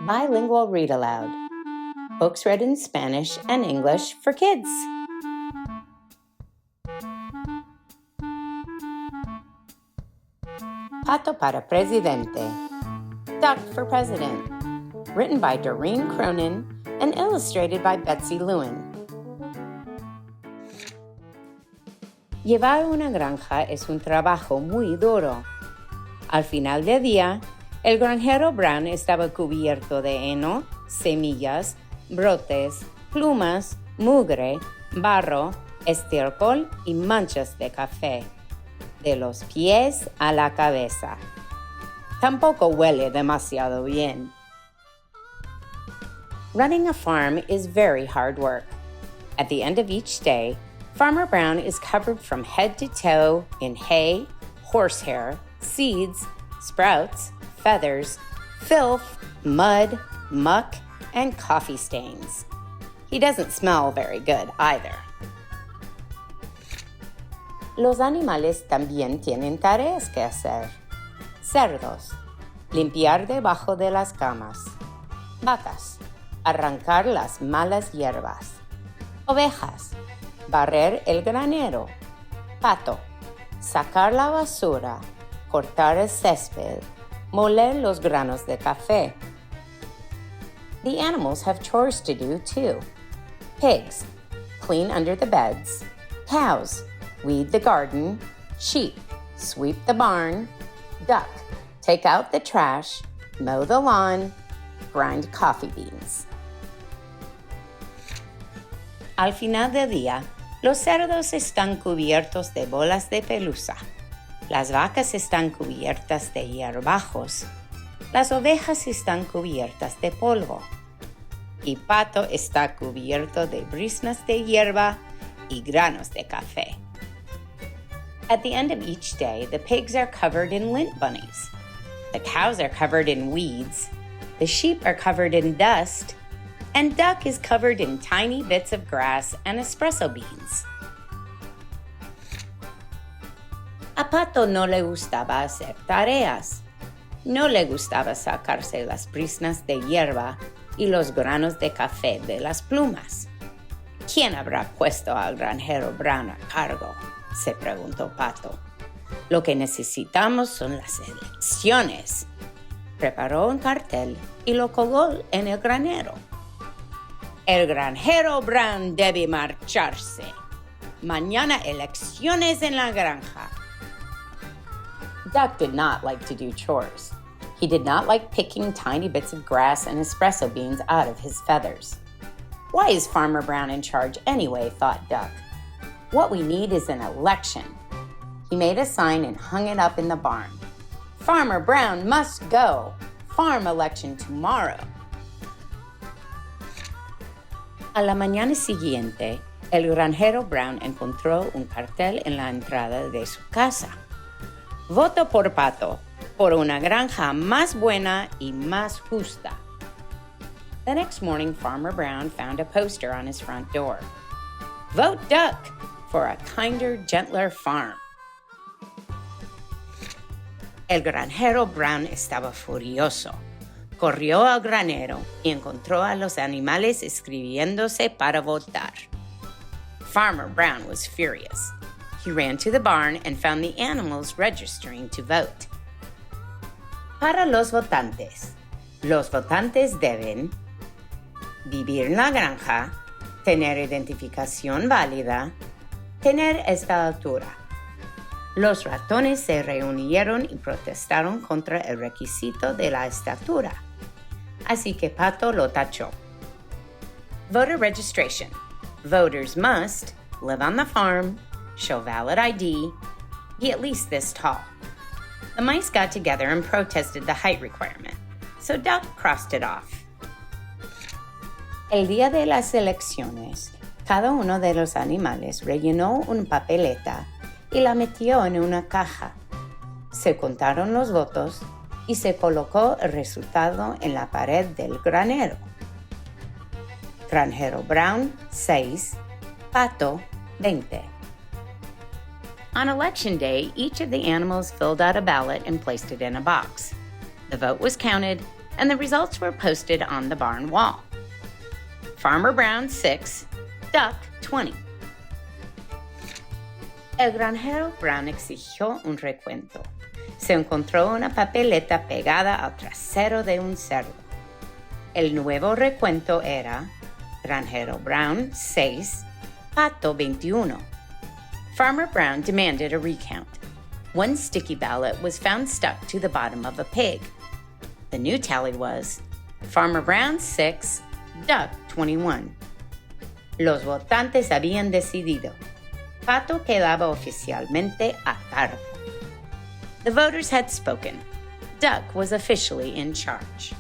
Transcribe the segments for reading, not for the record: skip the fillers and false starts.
Bilingual Read Aloud. Books read in Spanish and English for kids. Pato para Presidente. Duck for President. Written by Doreen Cronin and illustrated by Betsy Lewin. Llevar una granja es un trabajo muy duro. Al final del día, el granjero Brown estaba cubierto de heno, semillas, brotes, plumas, mugre, barro, estiércol y manchas de café, de los pies a la cabeza. Tampoco huele demasiado bien. Running a farm is very hard work. At the end of each day, Farmer Brown is covered from head to toe in hay, horsehair, seeds, sprouts, feathers, filth, mud, muck, and coffee stains. He doesn't smell very good either. Los animales también tienen tareas que hacer. Cerdos, limpiar debajo de las camas. Vacas, arrancar las malas hierbas. Ovejas, barrer el granero. Pato, sacar la basura, cortar el césped, moler los granos de café. The animals have chores to do too. Pigs, clean under the beds. Cows, weed the garden. Sheep, sweep the barn. Duck, take out the trash, mow the lawn, grind coffee beans. Al final del día, los cerdos están cubiertos de bolas de pelusa. Las vacas están cubiertas de hierbajos. Las ovejas están cubiertas de polvo. Y Pato está cubierto de briznas de hierba y granos de café. At the end of each day, the pigs are covered in lint bunnies. The cows are covered in weeds. The sheep are covered in dust. And Duck is covered in tiny bits of grass and espresso beans. A Pato no le gustaba hacer tareas. No le gustaba sacarse las briznas de hierba y los granos de café de las plumas. ¿Quién habrá puesto al granjero Brown a cargo?, se preguntó Pato. Lo que necesitamos son las elecciones. Preparó un cartel y lo colgó en el granero. El granjero Brown debe marcharse. Mañana elecciones en la granja. Duck did not like to do chores. He did not like picking tiny bits of grass and espresso beans out of his feathers. Why is Farmer Brown in charge anyway, thought Duck. What we need is an election. He made a sign and hung it up in the barn. Farmer Brown must go. Farm election tomorrow. A la mañana siguiente, el granjero Brown encontró un cartel en la entrada de su casa. Voto por Pato, por una granja más buena y más justa. The next morning, Farmer Brown found a poster on his front door. Vote Duck for a kinder, gentler farm. El granjero Brown estaba furioso. Corrió al granero y encontró a los animales escribiéndose para votar. Farmer Brown was furious. He ran to the barn and found the animals registering to vote. Para los votantes deben vivir en la granja, tener identificación válida, tener esta altura. Los ratones se reunieron y protestaron contra el requisito de la estatura. Así que Pato lo tachó. Voter registration. Voters must live on the farm, show valid ID, be at least this tall. The mice got together and protested the height requirement, so Duck crossed it off. El día de las elecciones, cada uno de los animales rellenó una papeleta y la metió en una caja. Se contaron los votos y se colocó el resultado en la pared del granero. Granjero Brown, 6. Pato, 20. On election day, each of the animals filled out a ballot and placed it in a box. The vote was counted, and the results were posted on the barn wall. Farmer Brown 6, Duck 20. El granjero Brown exigió un recuento. Se encontró una papeleta pegada al trasero de un cerdo. El nuevo recuento era Granjero Brown 6, Pato 21. Farmer Brown demanded a recount. One sticky ballot was found stuck to the bottom of a pig. The new tally was Farmer Brown 6, Duck 21. Los votantes habían decidido. Pato quedaba oficialmente a cargo. The voters had spoken. Duck was officially in charge.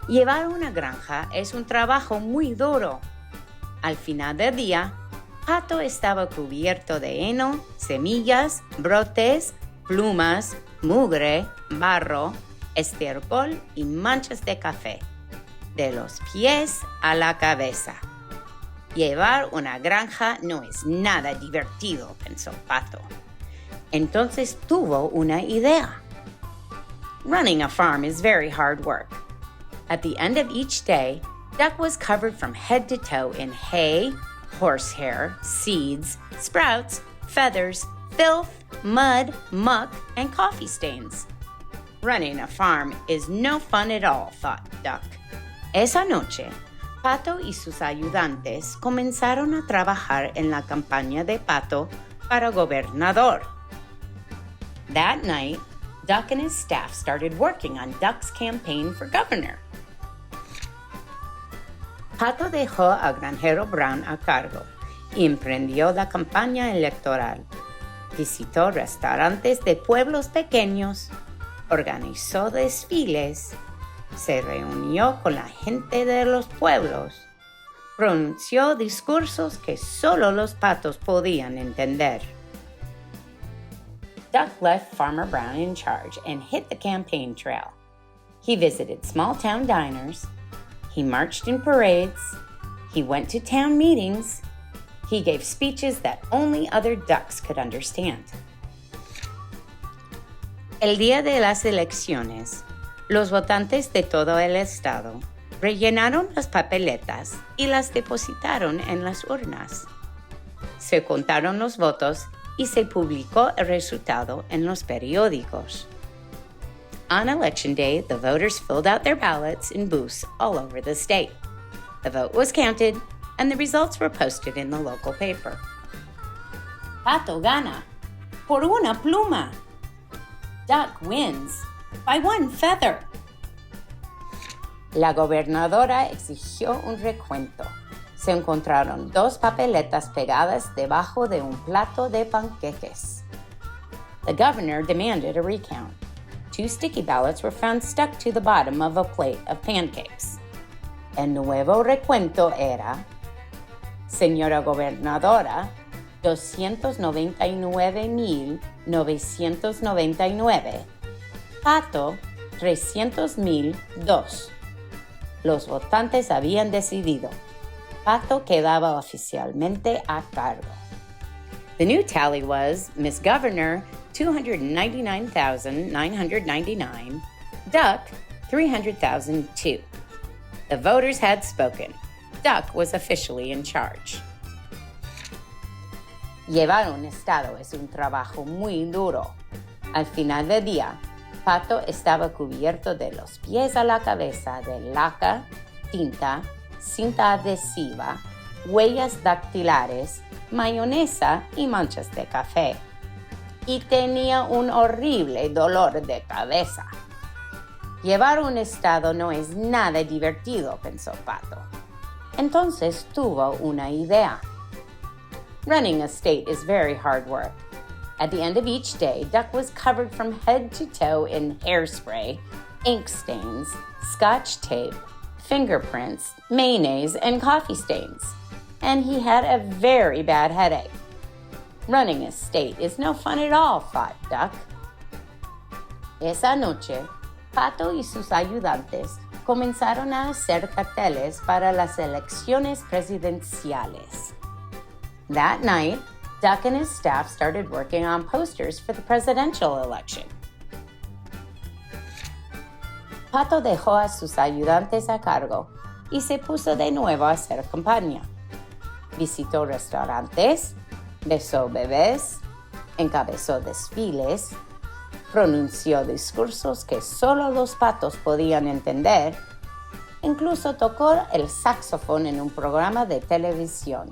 Llevar una granja es un trabajo muy duro. Al final del día, Pato estaba cubierto de heno, semillas, brotes, plumas, mugre, barro, estiércol y manchas de café, de los pies a la cabeza. Llevar una granja no es nada divertido, pensó Pato. Entonces tuvo una idea. Running a farm is very hard work. At the end of each day, Duck was covered from head to toe in hay, horsehair, seeds, sprouts, feathers, filth, mud, muck, and coffee stains. Running a farm is no fun at all, thought Duck. Esa noche, Pato y sus ayudantes comenzaron a trabajar en la campaña de Pato para gobernador. That night, Duck and his staff started working on Duck's campaign for governor. Pato dejó a Granjero Brown a cargo y emprendió la campaña electoral. Visitó restaurantes de pueblos pequeños, organizó desfiles, se reunió con la gente de los pueblos, pronunció discursos que solo los patos podían entender. Duck left Farmer Brown in charge and hit the campaign trail. He visited small-town diners. He marched in parades. He went to town meetings. He gave speeches that only other ducks could understand. El día de las elecciones, los votantes de todo el estado rellenaron las papeletas y las depositaron en las urnas. Se contaron los votos y se publicó el resultado en los periódicos. On Election Day, the voters filled out their ballots in booths all over the state. The vote was counted, and the results were posted in the local paper. Pato gana por una pluma. Duck wins by one feather. La gobernadora exigió un recuento. Se encontraron 2 papeletas pegadas debajo de un plato de panqueques. The governor demanded a recount. 2 sticky ballots were found stuck to the bottom of a plate of pancakes. El nuevo recuento era, señora gobernadora, 299,999. Pato, 300,002. Los votantes habían decidido. Pato quedaba oficialmente a cargo. The new tally was Miss Governor, 299,999, Duck, 300,002. The voters had spoken. Duck was officially in charge. Llevar un estado es un trabajo muy duro. Al final del día, Pato estaba cubierto de los pies a la cabeza de laca, tinta, cinta adhesiva, huellas dactilares, mayonesa y manchas de café. Y tenía un horrible dolor de cabeza. Llevar un estado no es nada divertido, pensó Pato. Entonces tuvo una idea. Running a state is very hard work. At the end of each day, Duck was covered from head to toe in hairspray, ink stains, scotch tape, fingerprints, mayonnaise, and coffee stains. And he had a very bad headache. Running a state is no fun at all, thought Duck. Esa noche, Pato y sus ayudantes comenzaron a hacer carteles para las elecciones presidenciales. That night, Duck and his staff started working on posters for the presidential election. Pato dejó a sus ayudantes a cargo y se puso de nuevo a hacer campaña. Visitó restaurantes, besó bebés, encabezó desfiles, pronunció discursos que solo los patos podían entender, incluso tocó el saxofón en un programa de televisión.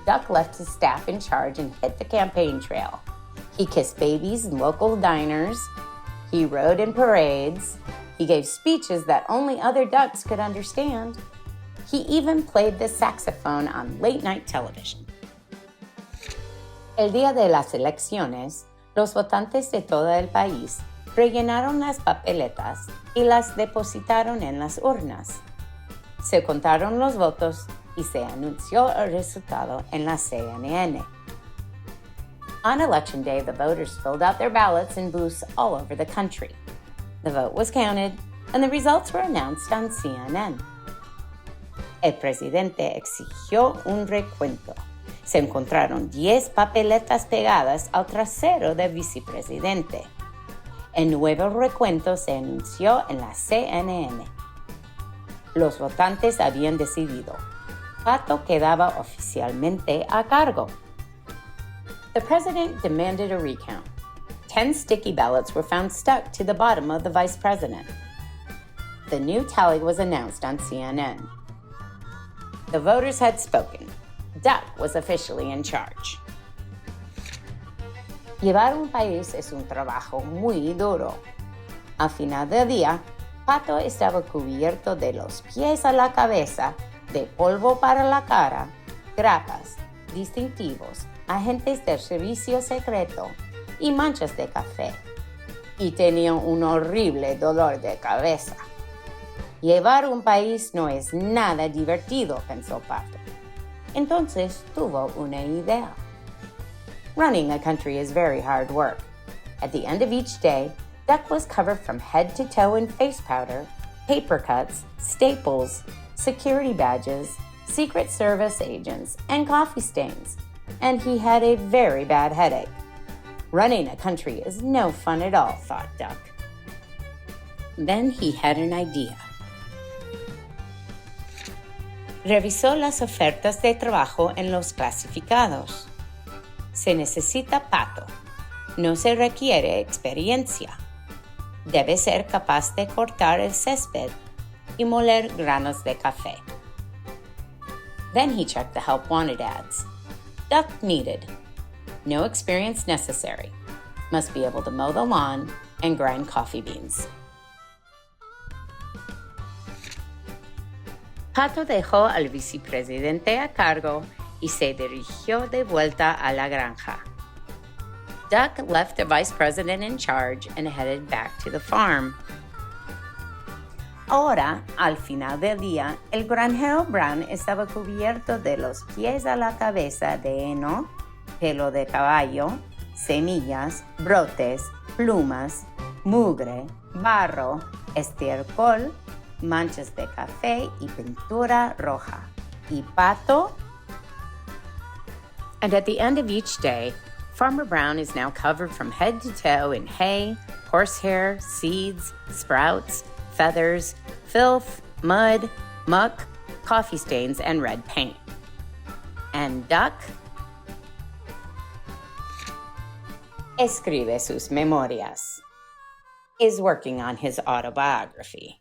Duck left his staff in charge and hit the campaign trail. He kissed babies in local diners. He rode in parades. He gave speeches that only other ducks could understand. He even played the saxophone on late-night television. El día de las elecciones, los votantes de todo el país rellenaron las papeletas y las depositaron en las urnas. Se contaron los votos y se anunció el resultado en la CNN. On Election Day, the voters filled out their ballots in booths all over the country. The vote was counted, and the results were announced on CNN. El presidente exigió un recuento. Se encontraron 10 papeletas pegadas al trasero del vicepresidente. El nuevo recuento se anunció en la CNN. Los votantes habían decidido. Pato quedaba oficialmente a cargo. The president demanded a recount. 10 sticky ballots were found stuck to the bottom of the vice president. The new tally was announced on CNN. The voters had spoken. Duck was officially in charge. Llevar un país es un trabajo muy duro. Al final del día, Pato estaba cubierto de los pies a la cabeza de polvo para la cara, grapas, distintivos, agentes del servicio secreto y manchas de café. Y tenía un horrible dolor de cabeza. Llevar un país no es nada divertido, pensó Pato. Entonces tuvo una idea. Running a country is very hard work. At the end of each day, Duck was covered from head to toe in face powder, paper cuts, staples, security badges, Secret Service agents, and coffee stains. And he had a very bad headache. Running a country is no fun at all, thought Duck. Then he had an idea. Revisó las ofertas de trabajo en los clasificados. Se necesita pato. No se requiere experiencia. Debe ser capaz de cortar el césped y moler granos de café. Then he checked the help wanted ads. Duck needed. No experience necessary. Must be able to mow the lawn and grind coffee beans. Pato dejó al vicepresidente a cargo y se dirigió de vuelta a la granja. Duck left the vice president in charge and headed back to the farm. Ahora, al final del día, el granjero Brown estaba cubierto de los pies a la cabeza de heno, pelo de caballo, semillas, brotes, plumas, mugre, barro, estiércol, manchas de café y pintura roja. ¿Y Pato? And at the end of each day, Farmer Brown is now covered from head to toe in hay, horsehair, seeds, sprouts, feathers, filth, mud, muck, coffee stains, and red paint. And Duck escribe sus memorias. Is working on his autobiography.